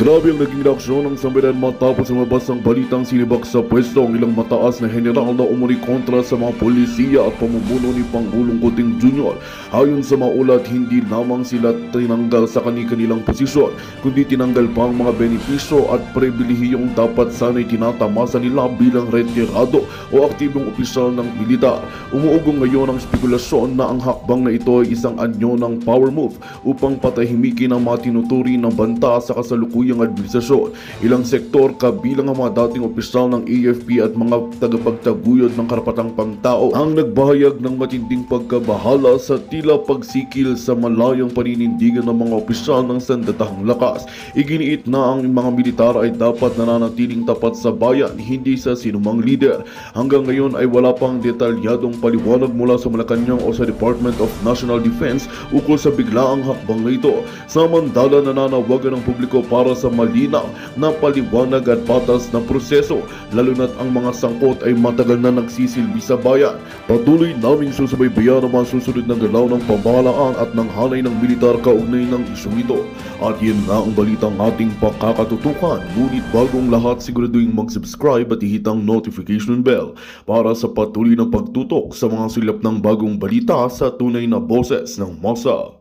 Grabe ang naging reaksyon ng sambayan matapos lumabas ang balitang sinibak sa pwesto ang ilang mataas na general na umuni kontra sa mga polisiya at pamumuno ni Pangulong Kuting Jr. Ayon sa mga ulat, hindi lamang sila tinanggal sa kanilang posisyon, kundi tinanggal pa ang mga benepisyo at pribilehiyong dapat sana'y tinatamasa nila bilang retirado o aktibong opisyal ng militar. Umuugong ngayon ang spekulasyon na ang hakbang na ito ay isang anyo ng power move upang patahimikin ang mga tinuturi ng banta sa kasalukuyang administrasyon. Ilang sektor kabilang ang mga dating opisyal ng AFP at mga tagapagtaguyod ng karapatang pangtao ang nagbahayag ng matinding pagkabahala sa tila pagsikil sa malayang paninindigan ng mga opisyal ng sandatahang lakas. Iginiit na ang mga militar ay dapat nananatiling tapat sa bayan, hindi sa sinumang lider. Hanggang ngayon ay wala pang detalyadong paliwanag mula sa Malacanang o sa Department of National Defense ukol sa biglaang hakbang na ito. Samantala, nananawagan ng publiko para sa malinaw na paliwanag at patas na proseso, lalo na't ang mga sangkot ay matagal na nagsisilbi sa bayan. Patuloy naming susubaybayan ang mga susunod na galaw ng pamahalaan at ng hanay ng militar kaugnay ng isyong ito. At yan na ang balitang ating pakakatutukan. Ngunit bagong lahat, siguraduhin mag-subscribe at ihit ang notification bell para sa patuloy na pagtutok sa mga silap ng bagong balita sa tunay na boses ng masa.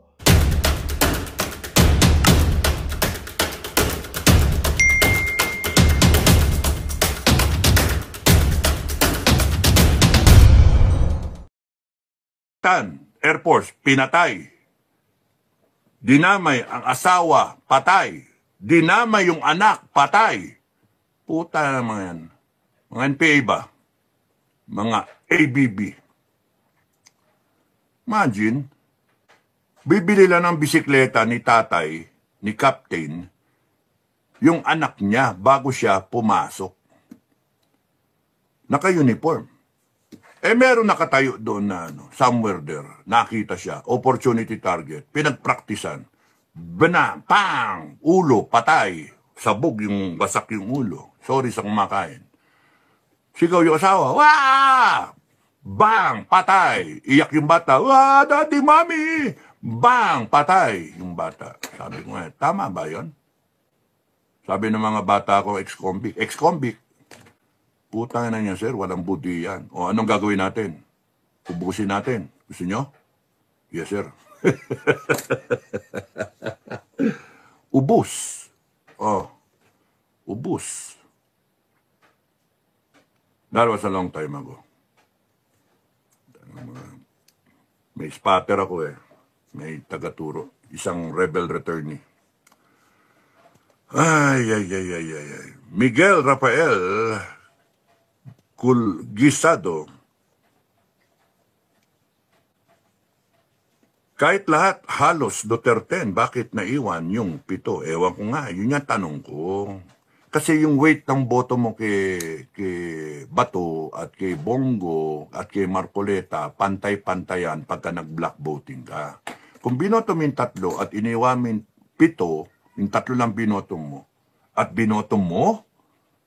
Air Force, pinatay. Dinamay ang asawa, patay. Dinamay yung anak, patay. Puta na mga yan. Mga NPA ba? Mga ABB. Imagine, bibili lang ng bisikleta ni tatay, ni captain, yung anak niya bago siya pumasok. Naka-uniform. Meron nakatayo doon na somewhere there, nakita siya, opportunity target, pinagpraktisan, pang, ulo, patay, sabog yung wasak yung ulo, sorry sa kumakain. Sigaw yung asawa, wah! Bang, patay, iyak yung bata, wah, daddy, mommy, bang, patay yung bata. Sabi ko nga, tama ba yun? Sabi ng mga bata ko, ex-convict. Putang na niya, sir, walang buti yan. O anong gagawin natin? Ubusin natin. Gusto nyo? Yes, sir. Ubus. Ubus. That was a long time ago. May spotter ako eh. May tagaturo. Isang rebel returnee. Ay. Miguel Rafael Gisado. Kahit lahat halos Duterte, bakit naiwan yung 7? Ewan ko nga, yun yung tanong ko. Kasi yung weight ng boto mo kay Bato at kay Bongo at kay Marcoleta, pantay-pantayan pagka nag-block voting ka. Kung binoto mo yung 3 at iniwan mo yung 7, yung 3 lang binoto mo, at binoto mo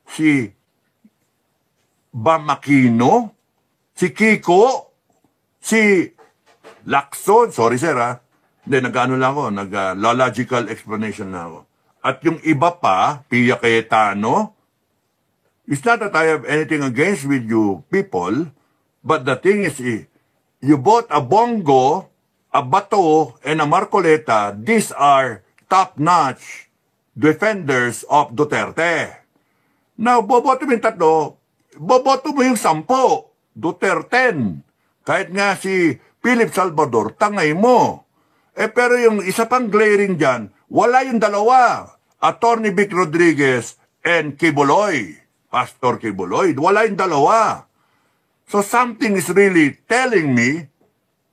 si Bam Aquino, si Kiko, si Lacson, sorry sir ha, hindi, nag-ano lang ako, nag-logical explanation na ako. At yung iba pa, Pia Cayetano, it's not that I have anything against with you people, but the thing is, you bought a Bongo, a Bato, and a Marcoleta. These are top-notch defenders of Duterte. Now, boboto mo yung 3, boboto mo yung 10, Duterte. Kahit nga si Philip Salvador, tangay mo. Pero yung isa pang glaring dyan, wala yung 2, Attorney Vic Rodriguez and Kibuloy, Pastor Kibuloy, wala yung 2. So something is really telling me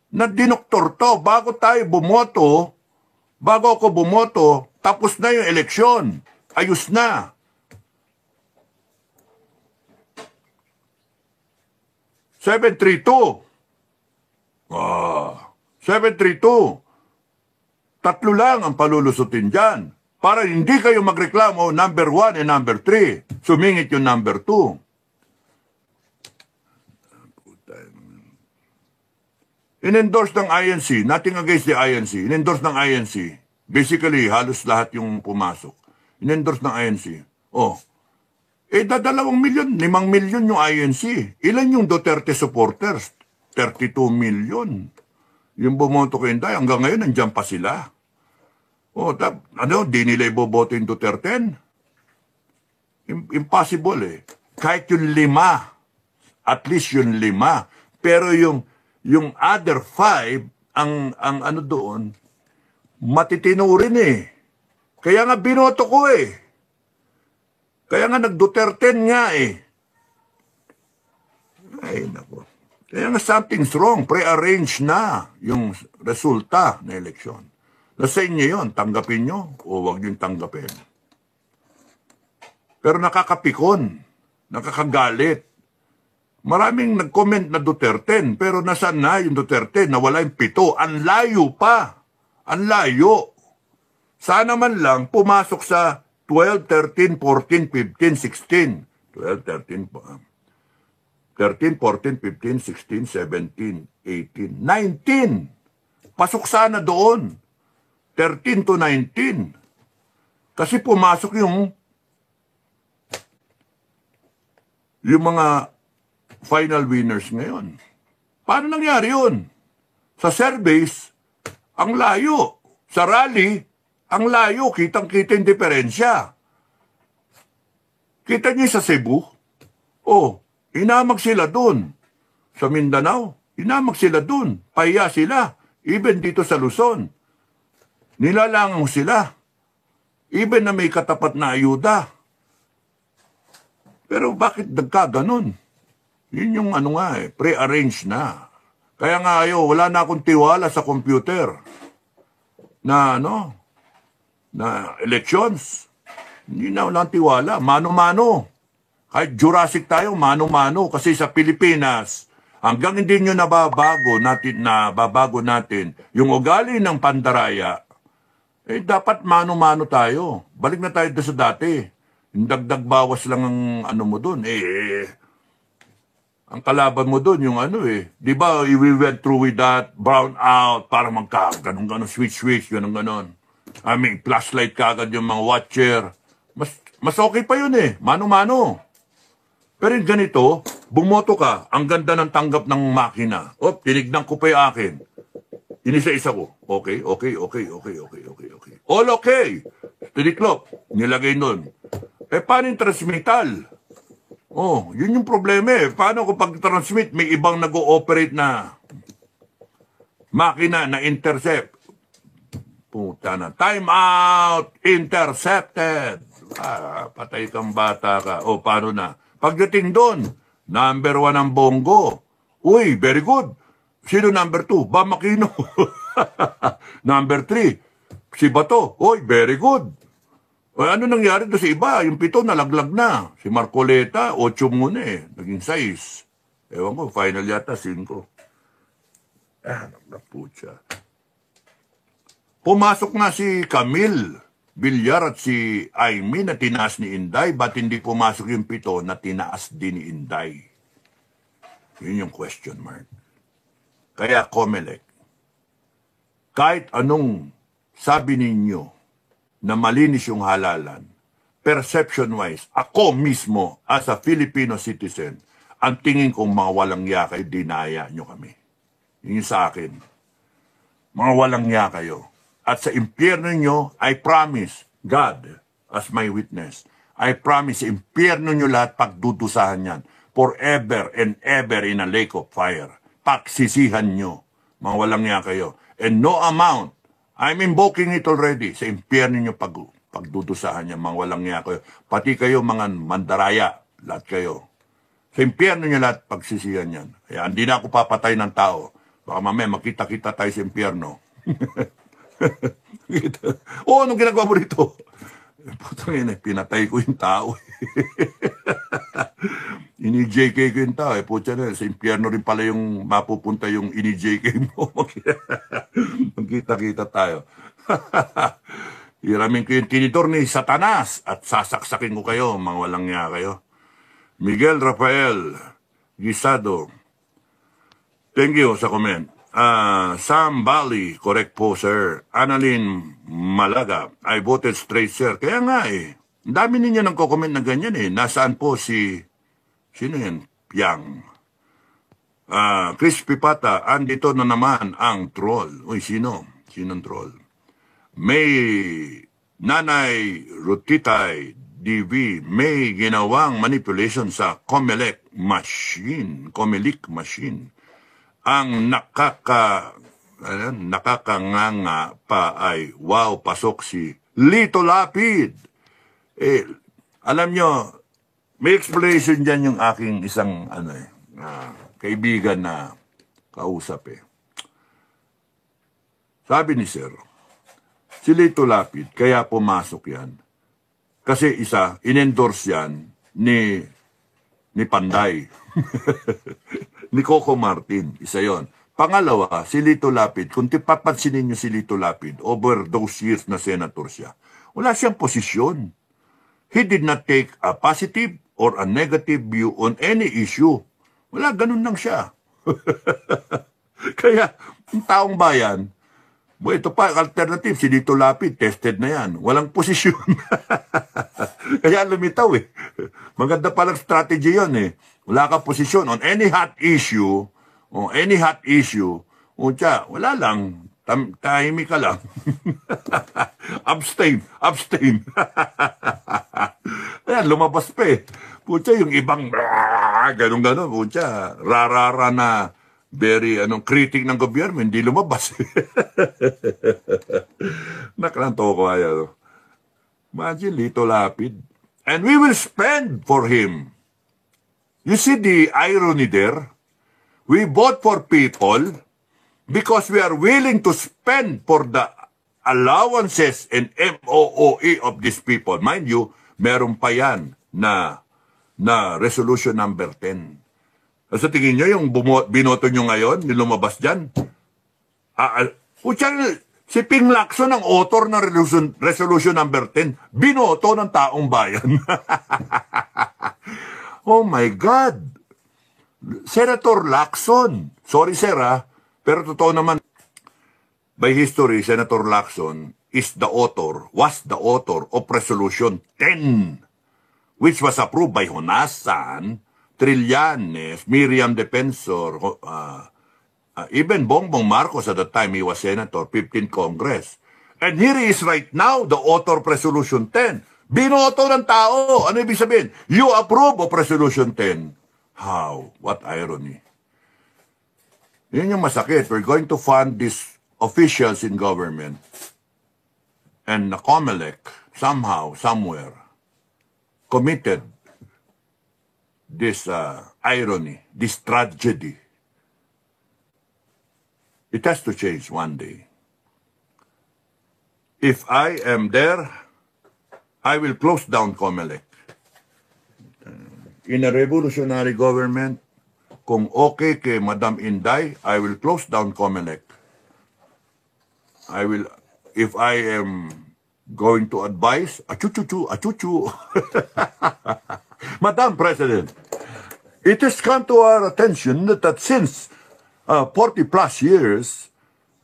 na dinoktor to. Bago ako bumoto, tapos na yung eleksyon. Ayos na. 732. 732. 3 lang ang palulusutin dyan. Para hindi kayo magreklamo, number 1 and number 3. Sumingit yung number 2. In-endorse ng INC, nothing against the INC, in-endorse ng INC, basically halos lahat yung pumasok. in-endorse ng INC. Oh, dadalawang milyon, 5 milyon yung INC. Ilan yung Duterte supporters? 32 million. Yung bumoto kay Inday, hanggang ngayon, nandiyan pa sila. Oh, di nila iboboto yung Duterte? Impossible eh. Kahit yung 5, at least yung 5. Pero yung other 5, ang ano doon, matitino rin eh. Kaya nga binoto ko eh. Kaya nga nag-Duterte nga eh. Ay, naku. Kaya nga something's wrong. Pre-arrange na yung resulta na eleksyon. Nasa inyo yun, tanggapin nyo o huwag nyo tanggapin. Pero nakakapikon, nakakagalit. Maraming nag-comment na Duterte, pero nasaan na yung Duterte? Nawala yung 7. Ang layo pa. Ang layo. Sana man lang pumasok sa 12, 13, 14, 15, 16. 12, 13, 14, 15, 16, 17, 18, 19. Pasok sana doon. 13 to 19. Kasi pumasok yung mga final winners ngayon. Paano nangyari yun? Sa surveys, ang layo. Sa rally, ang layo. Kitang-kita yung diferensya. Kita niyo sa Cebu? Oh, inamag sila dun. Sa Mindanao, inamag sila dun. Pahiya sila. Even dito sa Luzon. Nilalangang sila. Even na may katapat na ayuda. Pero bakit nagkaganon? Yun yung pre-arrange na. Kaya nga wala na akong tiwala sa computer. Na elections. Hindi na wala tiwala. Mano-mano. Kahit Jurassic tayo, mano-mano. Kasi sa Pilipinas, hanggang hindi nyo nababago natin yung ugali ng pandaraya, dapat mano-mano tayo. Balik na tayo sa dati. Yung dagdag bawas lang ang mo dun. Ang kalaban mo dun, yung di ba, we went through with that, brown out, para ganun, switch, ganun. I mean, flashlight kagad yung mga watcher. Mas okay pa yun mano-mano. Pero yung ganito, bumoto ka, ang ganda ng tanggap ng makina. Tinignan ko pa yung akin. Inisa-isa ko. Okay. All okay. Tiniklop, nilagay nun. Paano yung transmittal? Yun yung problema Paano kung pag-transmit, may ibang nag-ooperate na makina na intercept? Puta na. Time out! Intercepted! Patay kang bata ka. Paano na? Pagdating doon, number 1 ang Bongo. Uy, very good. Sino number 2? Bamakino. Number 3, si Bato. Uy, very good. Ano nangyari doon sa iba? Yung 7 nalaglag na. Si Marcoleta, 8 muna naging 6. Ewan ko, final yata 5. Naputya. Pumasok na si Camille Villar at si Aimee na tinaas ni Inday. Ba't hindi pumasok yung 7 na tinaas din ni Inday? Yun yung question mark. Kaya Comelec, kahit anong sabi ninyo na malinis yung halalan, perception-wise, ako mismo as a Filipino citizen, ang tingin kong mga walang yakay, dinaya nyo kami. Yun sa akin. Mga walang yakayo. At sa impyerno nyo, I promise, God as my witness, I promise, impyerno nyo lahat pagdudusahan yan. Forever and ever in a lake of fire. Pagsisihan nyo, mga walang yakayo. And no amount, I'm invoking it already, sa impyerno nyo pagdudusahan niya, mga walang yakayo. Pati kayo, mga mandaraya, lahat kayo. Sa impyerno nyo lahat pagsisihan yan. Kaya hindi na ako papatay ng tao. Baka mamaya makita-kita tayo sa impyerno. Anong ginagawa mo rito? Putang pinatay ko yung tao. Ini-JK ko yung tao. Putya na, sa impyerno rin pala yung mapupunta yung ini-JK mo. Magkita-kita tayo. Hiramin ko yung tinidor ni Satanas at sasaksakin ko kayo, mga walang niya kayo. Miguel Rafael Guisado, thank you sa comment. Sam Bali, correct po, sir. Annalyn Malaga, I voted straight, sir. Kaya nga eh. Ang dami ninyo nang comment na ganyan eh. Nasaan po si... Sino yan? Piang. Chris Pipata, andito na naman ang troll. Uy, sino? Sinong troll? May Nanay Rutitay DV may ginawang manipulation sa Comelec machine. Ang nakakanganga pa ay wow, pasok si Lito Lapid. Alam nyo, may explanation dyan yung aking isang kaibigan na kausap eh. Sabi ni Sir, si Lito Lapid, kaya pumasok yan. Kasi isa, in-endorse yan ni Panday. Ni Coco Martin, isa yon. Pangalawa, si Lito Lapid, kung papansinin niyo si Lito Lapid, over those years na senator siya, wala siyang posisyon. He did not take a positive or a negative view on any issue. Wala, ganun lang siya. Kaya, ang taong bayan, ito pa, alternative, si Lito Lapid, tested na yan. Walang posisyon. Kaya lumitaw eh. Maganda palang strategy yon eh. Wala ka posisyon on any hot issue, wala lang. Tahimik ka lang. abstain. Ayan, lumabas pa eh. Pucha, yung ibang ganun-ganun, pucha, rarara na very critic ng gobyerno, hindi lumabas. Naklanto ko ayaw. Imagine, Lito Lapid. And we will spend for him. You see the irony there? We vote for people because we are willing to spend for the allowances and MOOE of these people. Mind you, meron pa yan na resolution number 10. Sa tingin nyo, yung binoto nyo ngayon, yung lumabas dyan, si Ping Lacson, ang author ng resolution number 10, binoto ng taong bayan. Oh my God! Senator Lacson, sorry sir pero totoo naman, by history, Senator Lacson was the author of Resolution 10, which was approved by Honasan, Trillanes, Miriam Defensor, even Bongbong Marcos at the time he was Senator, 15th Congress. And here he is right now, the author of Resolution 10. Binoto ng tao. Ano ibig sabihin? You approve of Resolution 10. How? What irony. Yun yung masakit. We're going to fund these officials in government. And the Comelec, somehow, somewhere, committed this irony, this tragedy. It has to change one day. If I am there, I will close down Comelec. In a revolutionary government, kung okay kay Madam Inday, I will close down Comelec. If I am going to advise, achuchu. Madam President, it has come to our attention that since 40 plus years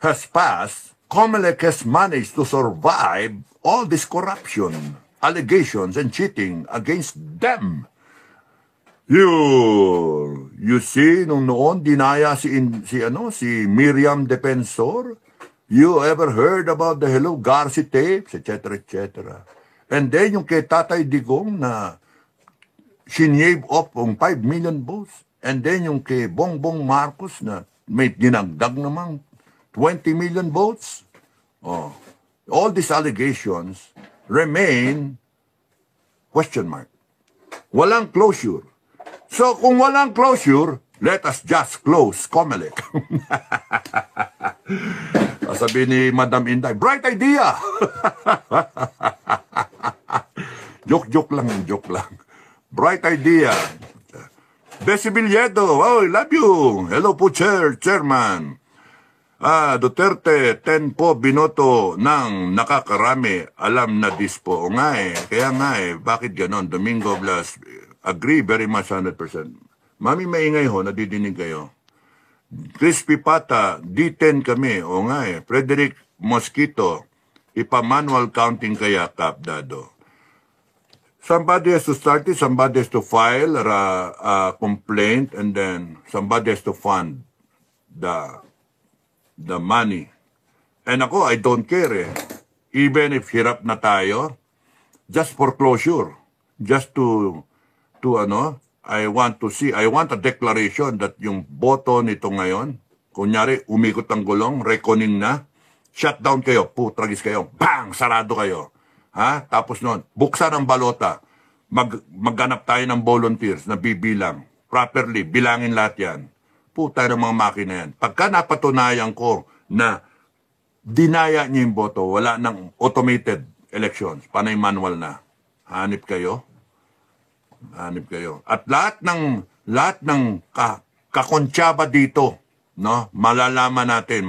has passed, Comelec has managed to survive all this corruption, allegations, and cheating against them. You see, nung noon, dinaya si Miriam Defensor. You ever heard about the Hello Garci tapes, etc., etc. And then yung kay Tatay Digong na sinave off ng 5 million votes. And then yung kay Bongbong Marcos na may dinagdag namang 20 million votes. Oh. All these allegations remain question mark. Walang closure. So kung walang closure, let us just close Comelec. Sabi ni Madam Inday, bright idea! joke lang. Bright idea. Desi Villedo, oh, love you. Hello po, Chairman. Duterte, 10 po binoto ng nakakarami. Alam na this po. O nga eh. Kaya nga eh. Bakit ganon? Domingo Blas, agree very much 100%. Mami, maingay ho. Nadidinig kayo. Crispy Pata, D10 kami. O nga eh. Frederick Mosquito, ipa-manual counting kaya, Kap Dado. Somebody has to start it, somebody has to file a complaint, and then somebody has to fund the money. And ako, I don't care eh. Even if hirap na tayo, just foreclosure. Just to I want a declaration that yung boto nito ngayon, kunyari, umikot ang gulong, reckoning na, shutdown kayo, putragis kayo, bang, sarado kayo. Ha? Tapos noon, buksan ang balota, magganap tayo ng volunteers na bibilang, properly, bilangin lahat yan. Puta ng mga makina yan. Pagka napatunayan ko na dinaya niyo yung boto, wala ng automated elections, panay manual na. Hanip kayo. Hanip kayo. At lahat ng kakontsaba dito, no? Malalaman natin.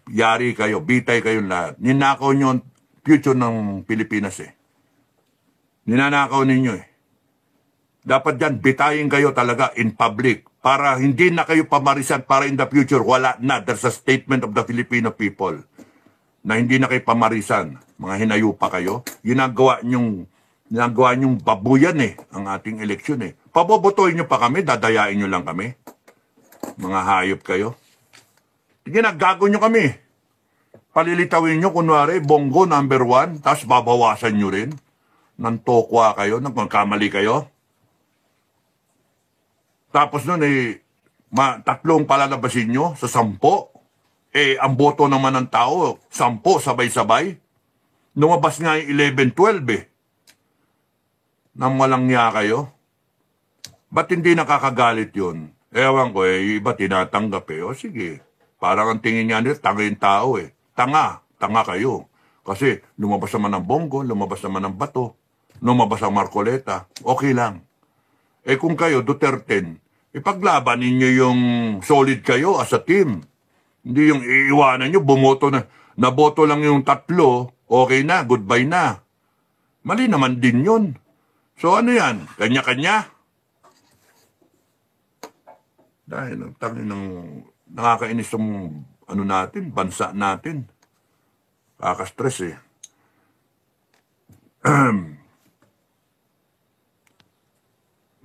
Yari kayo, bitay kayo lahat. Ninakaw nyo ang future ng Pilipinas eh. Ninanakaw ninyo eh. Dapat dyan, bitayin kayo talaga in public para hindi na kayo pamarisan, para in the future, wala na. There's a statement of the Filipino people na hindi na kayo pamarisan. Mga hinayupa kayo. Ginagawa nyong babuyan eh, ang ating eleksyon eh. Pabobotohin nyo pa kami, dadayain nyo lang kami. Mga hayop kayo. Ginagago nyo kami. Palilitawin nyo, kunwari, Bongo number 1, tapos babawasan nyo rin. Nantokwa kayo, nagkamali kayo. Tapos nun eh, tatlong palalabasin nyo sa 10. Eh, ang boto naman ng tao, 10 sabay-sabay. Lumabas nga yung 11-12 eh. Nang walang niya kayo. Ba't hindi nakakagalit yun? Ewan ko eh, iba tinatanggap eh. O sige, parang ang tingin niya nila, tanga yung tao eh. Tanga kayo. Kasi lumabas naman ng Bongo, lumabas naman ng Bato, lumabas ang Marcoleta, okay lang. Eh kung kayo, Duterte, ipaglaban ninyo yung solid kayo as a team. Hindi yung iiwanan nyo, bumoto na, naboto lang yung 3, okay na, goodbye na. Mali naman din yun. So ano yan? Kanya-kanya? Dahil ang tangin ng nakakainis yung natin, bansa natin. Kakastress eh.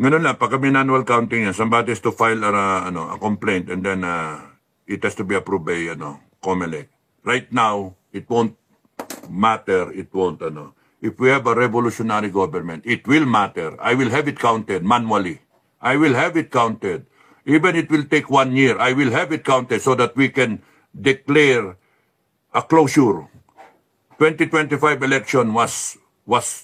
Ganun lang, pag kami manual counting yan, somebody has to file a complaint and then it has to be approved by COMELEC. Right now, it won't matter, If we have a revolutionary government, it will matter. I will have it counted manually. I will have it counted. Even it will take 1 year, I will have it counted so that we can declare a closure. 2025 election was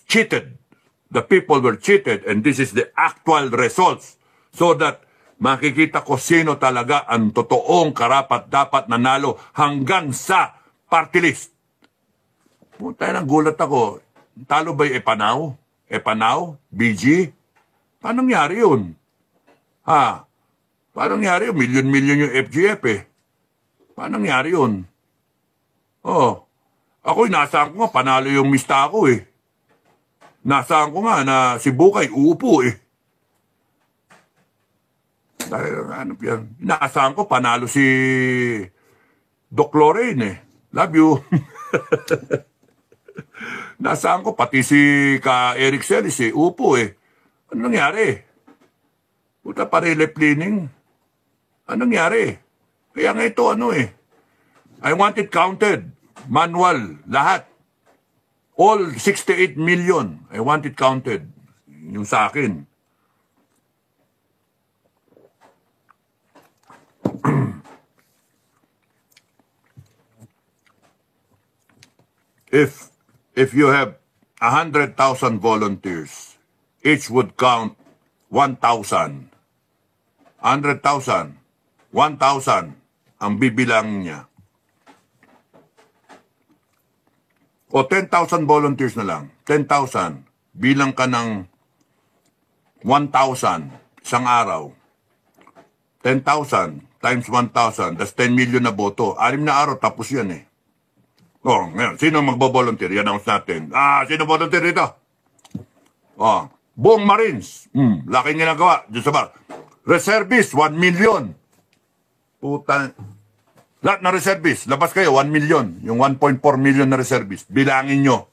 cheated. The people were cheated and this is the actual results. So that makikita ko sino talaga ang totoong karapat-dapat nanalo hanggang sa party list. Puta na, gulat ako. Talo ba'y Epanaw? BG? Paano nangyari yun? Ha? Paano nangyari yun? Milyon-milyon yung FGF eh. Paano nangyari yun? Oh. Ako, inaasahan ko nga, panalo yung mista ko eh. Nasaan ko nga na si Bukay uupo eh. Dahil ano yan? Inaasahan ko, panalo si Doc Lorraine eh. Love you. Nasaan ko, pati si Eric Celis eh, upo eh. Ano nangyari? Puta pa left leaning. Ano nangyari? Kaya nga ito I want it counted. Manual, lahat. All 68 million. I want it counted. Yung sa akin. If you have 100,000 volunteers, each would count 1,000. 100,000. 1,000 ang bibilang niya. O 10,000 volunteers na lang. 10,000. Bilang ka ng 1,000 isang araw. 10,000 times 1,000. That's 10 million na boto. 6 na araw, tapos yan eh. Oh, ngayon, sino magbo-volunteer? I-announce natin. Sino volunteer dito? Oh, buong Marines. Laking ginagawa. Diyos sa bar. Reservist, 1 million. Puta. Lahat na reservist, labas kayo, 1 million. Yung 1.4 million na reservist, bilangin nyo.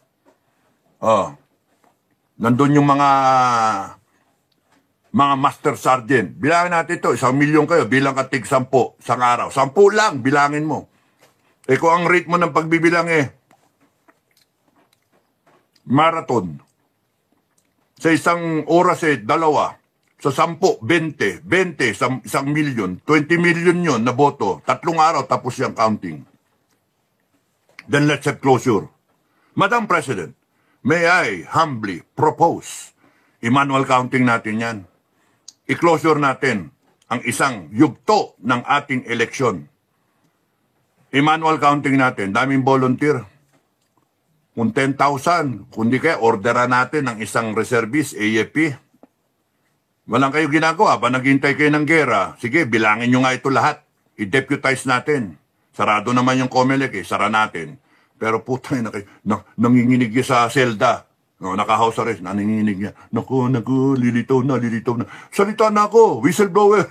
Nandun yung mga master sergeant. Bilangin natin ito, 1 milyon kayo, bilang ka tig 10, isang araw. 10 lang, bilangin mo. Kung ang rate mo ng pagbibilang marathon. Sa isang oras 2. Sa 10, 20, 1 milyon, 20 million yun na boto. 3 araw tapos yung counting. Then let's have closure. Madam President, may I humbly propose, i-manual counting natin yan. I-closure natin ang isang yugto ng ating eleksyon. I-manual counting natin, daming volunteer. Kung 10,000, kundi kaya orderan natin ang isang reservist, AFP. Walang kayo ginagawa, ba naghintay kayo ng gera? Sige, bilangin nyo nga ito lahat. I-deputize natin. Sarado naman yung COMELEC sara natin. Pero putang nanginginig niya sa selda. No, naka-house arrest, nanginginig niya. Naku, lilitaw na. Salita na ako, whistleblower.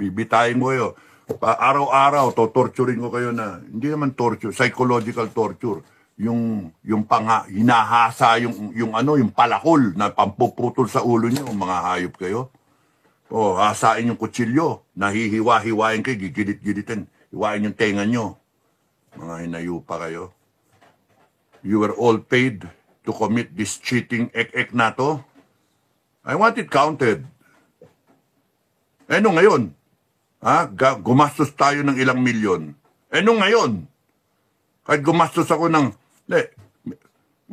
Bibitayin mo kayo. Araw-araw, torturing ko kayo na, hindi naman torture, psychological torture. Yung hinahasa yung palakol na pampuputol sa ulo niyo, mga hayop kayo. Hasain yung kutsilyo, nahihiwa-hiwain kayo, gigilit-gilitin, hiwain yung tenga nyo. Mga hinayupa kayo. You were all paid to commit this cheating ek-ek na to. I want it counted. Nung ngayon, gumastos tayo ng ilang milyon. Nung ngayon, kahit gumastos ako ng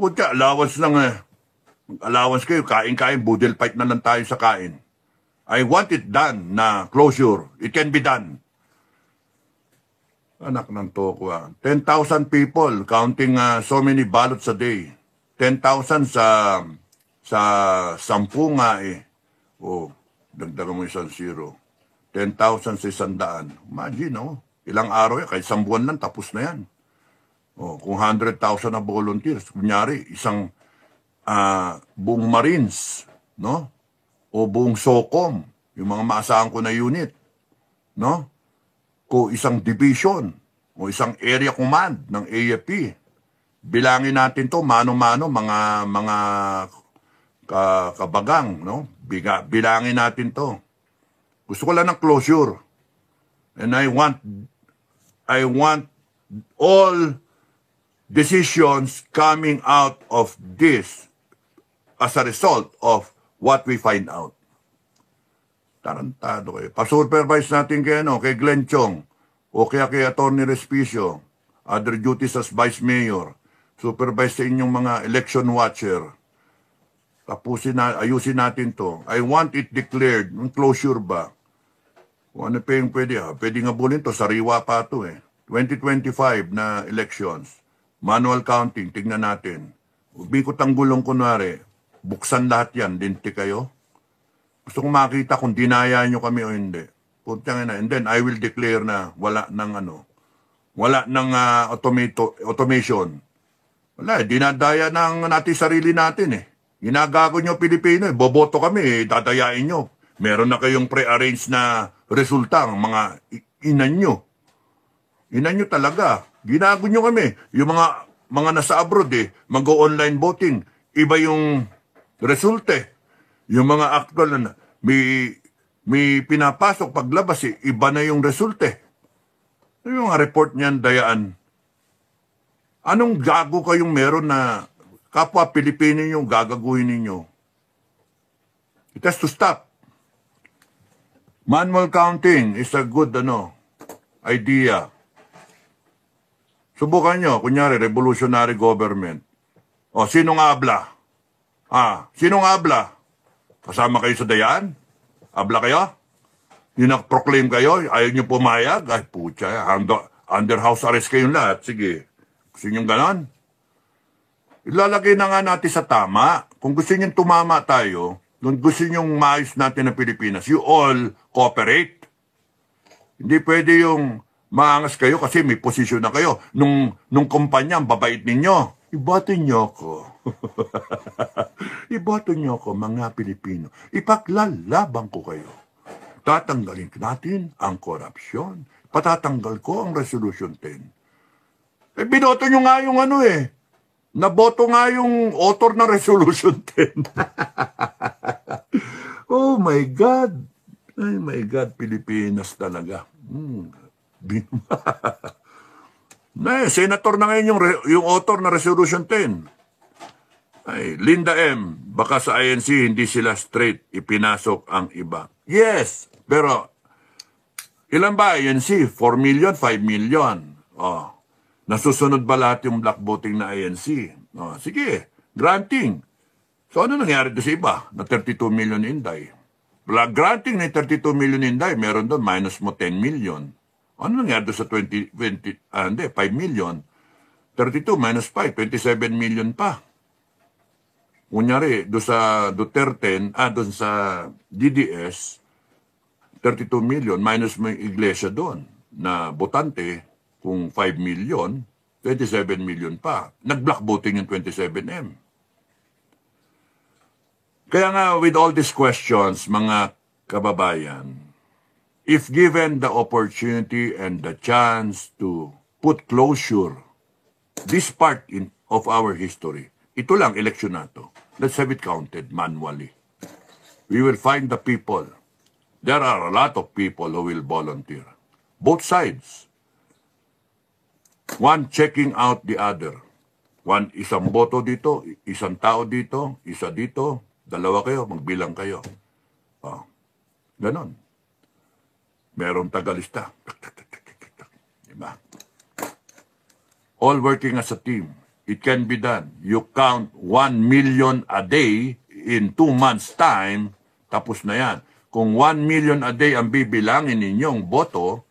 allowance lang allowance kayo, kain-kain, budel fight na lang tayo sa kain. I want it done na closure. It can be done. Anak ng toko 10,000 people counting so many ballots a day. 10,000 sa 10 nga dagdagan mo 1 zero. 10,000 sa 100. Imagine, ilang araw kahit 1 buwan lang, tapos na yan. Kung 100,000 na volunteers, kunyari, isang buong Marines, no? O buong SOCOM, yung mga maasahan ko na unit, no? Kung isang division, o isang area command ng AFP, bilangin natin to mano-mano, mga kabagang, no? Bilangin natin to. Gusto ko lang ng closure. And I want all decisions coming out of this as a result of what we find out. Tarantado kayo. Pa-supervise natin kay Glenn Chong o kaya kay Atty. Respicio, other duties as Vice Mayor. Supervise sa inyong mga election watcher. Ayusin natin to. I want it declared. Yung closure ba? Kung ano pa yung pwede nga bulin to, sariwa pa to 2025 na elections. Manual counting, tignan natin. Bikot ang gulong kunwari, buksan lahat yan, dinti kayo. Gusto kong makita kung dinaya nyo kami o hindi. Puntang ina. And then I will declare na wala ng automation. Wala, dinadaya natin sarili natin Ginagago nyo Pilipino boboto kami dadayain nyo. Meron na kayong pre-arrange na resulta ng mga inan nyo. Inan nyo talaga. Ginago nyo kami. Yung mga nasa abroad mag-online voting. Iba yung resulta. Yung mga actual na may pinapasok paglabas iba na yung resulta. Yung mga report niyan, dayaan. Anong gago kayong meron na kapwa Pilipino yung gagaguhin ninyo? It has to stop. Manual counting is a good idea. Subukan nyo, kunyari, revolutionary government. Sinong abla? Sinong abla? Kasama kayo sa dayaan? Abla kayo? Yung nag-proclaim kayo, ayaw nyo pumayag? Ay, putya, under house arrest kayong lahat. Sige, gusto nyo ganon? Ilalagay na nga natin sa tama. Kung gusto nyo tumama tayo, kung gusto nyo maayos natin ng Pilipinas, you all cooperate. Hindi pwede yung maangas kayo kasi may posisyon na kayo. Nung kumpanya, ang babait ninyo. Ibatin nyo ako. Iboto niyo ako, mga Pilipino. Ipaglalaban ko kayo. Tatanggalin natin ang korupsyon. Patatanggal ko ang Resolution 10. Binoto nyo nga yung naboto nga yung author ng Resolution 10. Oh my God. Ay my God, Pilipinas talaga. Senator na ngayon yung author ng Resolution 10. Ay, Linda M., baka sa INC hindi sila straight, ipinasok ang iba. Yes, pero ilan ba INC? 4 million, 5 million. Oh, nasusunod ba lahat yung black voting na INC? Oh, sige, granting. So ano nangyari doon sa iba na 32 million Inday? Granting na 32 million Inday, meron doon minus mo 10 million. Ano nangyari doon sa 5 million? 32 minus 5, 27 million pa. Kunyari, doon sa Duterte, doon sa DDS, 32 million, minus mo yung iglesia doon, na botante, kung 5 million, 27 million pa. Nag-block voting yung 27M. Kaya nga, with all these questions, mga kababayan, if given the opportunity and the chance to put closure, this part of our history, ito lang, eleksyon na to. Let's have it counted manually. We will find the people. There are a lot of people who will volunteer. Both sides. One checking out the other. One, isang boto dito, isang tao dito, isa dito, dalawa kayo, magbilang kayo. Oh, ganon. Merong tagalista. Diba? All working as a team. It can be done. You count 1 million a day in 2 months' time, tapos na yan. Kung 1 million a day ang bibilangin ninyong boto,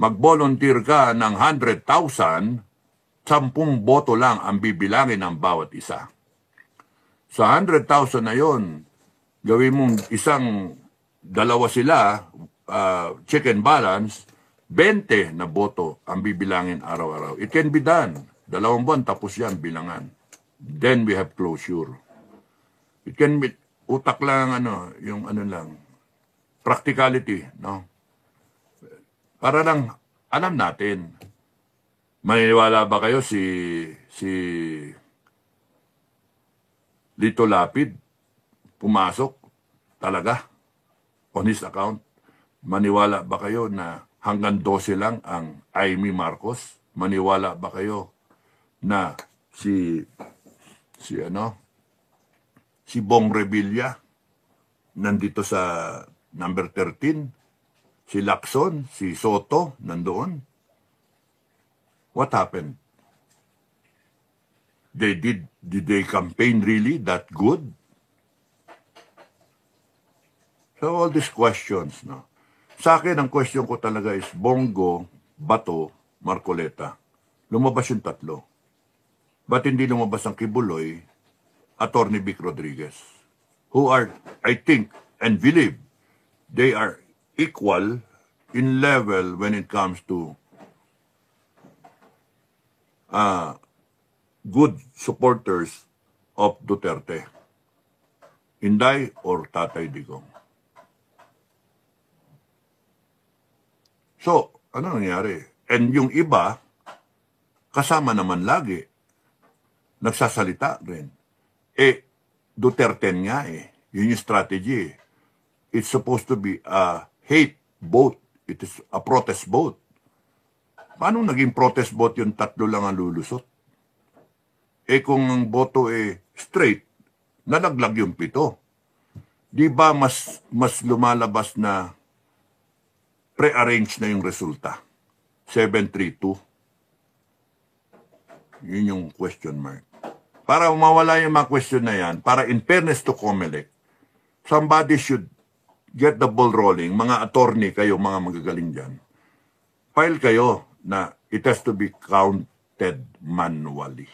mag-volunteer ka ng 100,000, 10 boto lang ang bibilangin ng bawat isa. Sa 100,000 na yon, gawin mong dalawa sila, check and balance, 20 na boto ang bibilangin araw-araw. It can be done. 2 buwan, tapos yan, bilangan. Then we have closure. It can be, utak lang, lang, practicality, no? Para lang, alam natin, maniniwala ba kayo si Lito Lapid, pumasok, talaga, on his account? Maniwala ba kayo na hanggang 12 lang ang Amy Marcos? Maniwala ba kayo na si Bong Revilla nandito sa number 13, si Lacson, si Soto nandoon? What happened? Did they campaign really that good? So all these questions, no? Sa akin, ang question ko talaga is Bongo, Bato, Marcoleta. Lumabas yung 3. Ba't hindi lumabas ang Kibuloy, Attorney Vic Rodriguez, who are, I think, and believe, they are equal in level when it comes to good supporters of Duterte. Inday or Tatay Digong. So, ano nangyari? And yung iba, kasama naman lagi, nagsasalita rin. Duterte nga Yun yung strategy. It's supposed to be a hate vote. It is a protest vote. Paano naging protest vote yung 3 lang ang lulusot? Kung ang boto straight, nalaglag yung 7. Di ba mas lumalabas na pre-arrange na yung resulta? 7-3-2. Yun yung question mark. Para mawala yung mga question na yan, para in fairness to COMELEC, somebody should get the ball rolling. Mga attorney kayo, mga magagaling dyan. File kayo na it has to be counted manually.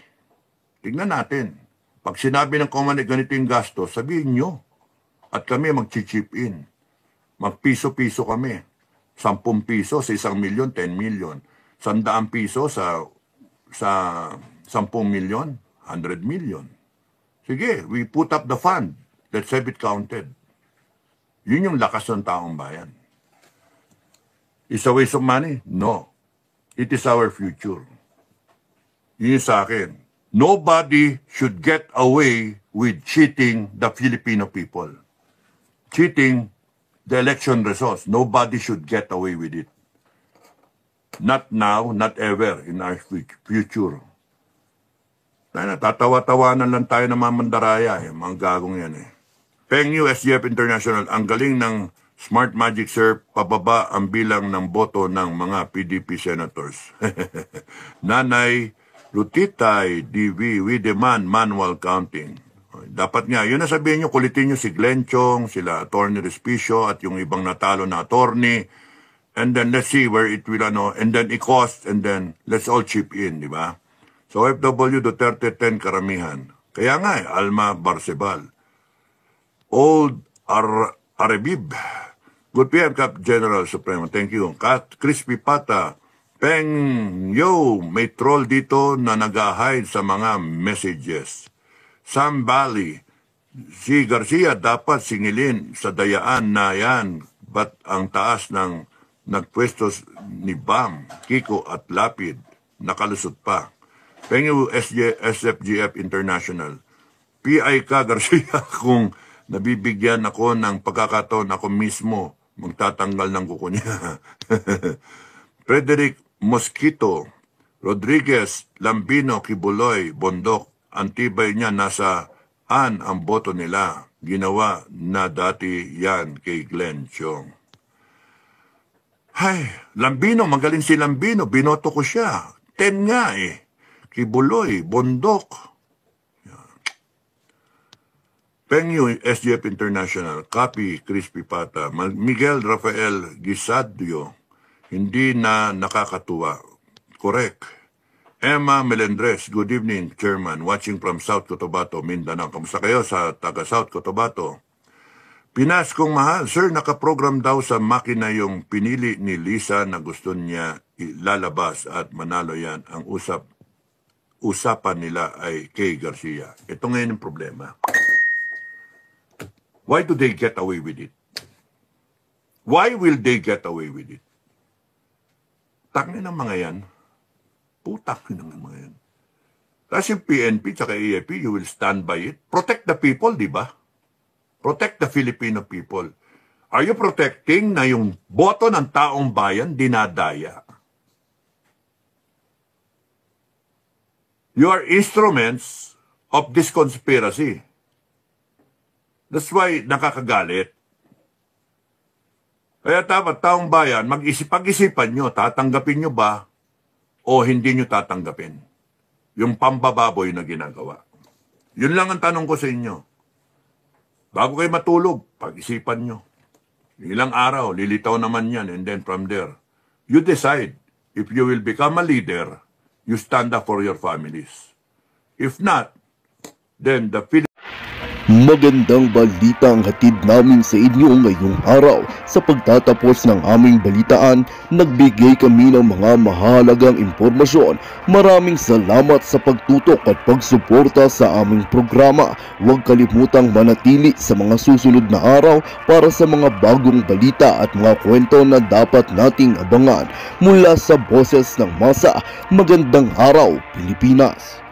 Tingnan natin. Pag sinabi ng COMELEC ganito yung gasto, sabihin nyo. At kami mag-chip in. Mag-piso-piso kami. 10 piso sa 1 milyon, 10 milyon. 100 piso sa 10 milyon, 100 million. Sa Sige, we put up the fund. Let's have it counted. Yun yung lakas ng taong bayan. Is a waste of money? No. It is our future. Yun yung sa akin. Nobody should get away with cheating the Filipino people. Cheating the election results. Nobody should get away with it. Not now, not ever in our future. Natatawa-tawanan lang tayo ng mga mandaraya, mga gagong yan eh. Peng Yu, SGF International, ang galing ng Smart Magic Sir, pababa ang bilang ng boto ng mga PDP senators. Nanay Lutitay, DV, we demand manual counting. Dapat nga, yun na sabihin nyo, kulitin nyo si Glenn Chong, sila Attorney Respicio, at yung ibang natalo na attorney, and then let's see where it will, and then i-cost, and then let's all chip in, di ba? So, FW Duterte 10 karamihan. Kaya nga, Alma Barcebal. Old Arebib. Good PM, Cap General Supremo. Thank you. Crispy Pata. Peng Yo, may troll dito na nag-hide sa mga messages. Sam Bali. Si Garcia dapat singilin sa dayaan na yan. Ba't ang taas ng nagpwesto ni Bam, Kiko at Lapid nakalusot pa? Peng Yo, SFGF International. PI ka Garcia kung nabibigyan ako ng pagkakataon ako mismo magtatanggal ng kuko niya. Frederick Mosquito, Rodriguez, Lambino, Kibuloy, Bondok, antibay niya nasaan ang boto nila. Ginawa na dati yan kay Glenn Chong. Hay, Lambino, magaling si Lambino, binoto ko siya. 10 nga eh. Kibuloy, Bondok. Peng Yu, SGF International, Copy, Crispy Pata, Miguel Rafael Gisadio, hindi na nakakatuwa. Correct. Emma Melendres, good evening, Chairman, watching from South Cotabato, Mindanao. Kamusta kayo sa taga South Cotabato? Pinas kong mahal, sir, nakaprogram daw sa makina yung pinili ni Lisa na gusto niya ilalabas at manalo yan. Ang usapan nila ay kay Garcia. Ito ngayon ang problema. Why do they get away with it? Why will they get away with it? Tangin ng mga yan. Putak ng mga yan. Kasi yung PNP at AFP, you will stand by it. Protect the people, di ba? Protect the Filipino people. Are you protecting na yung boto ng taong bayan dinadaya? You are instruments of this conspiracy. That's why nakakagalit. Kaya dapat taong bayan, pag-isipan nyo, tatanggapin nyo ba o hindi nyo tatanggapin yung pambababoy na ginagawa. Yun lang ang tanong ko sa inyo. Bago kayo matulog, pag-isipan nyo. Ilang araw, lilitaw naman yan, and then from there, you decide if you will become a leader, you stand up for your families. If not, then the Magandang balita ang hatid namin sa inyo ngayong araw. Sa pagtatapos ng aming balitaan, nagbigay kami ng mga mahalagang impormasyon. Maraming salamat sa pagtutok at pagsuporta sa aming programa. Huwag kalimutang manatili sa mga susunod na araw para sa mga bagong balita at mga kwento na dapat nating abangan. Mula sa Boses ng Masa, magandang araw, Pilipinas!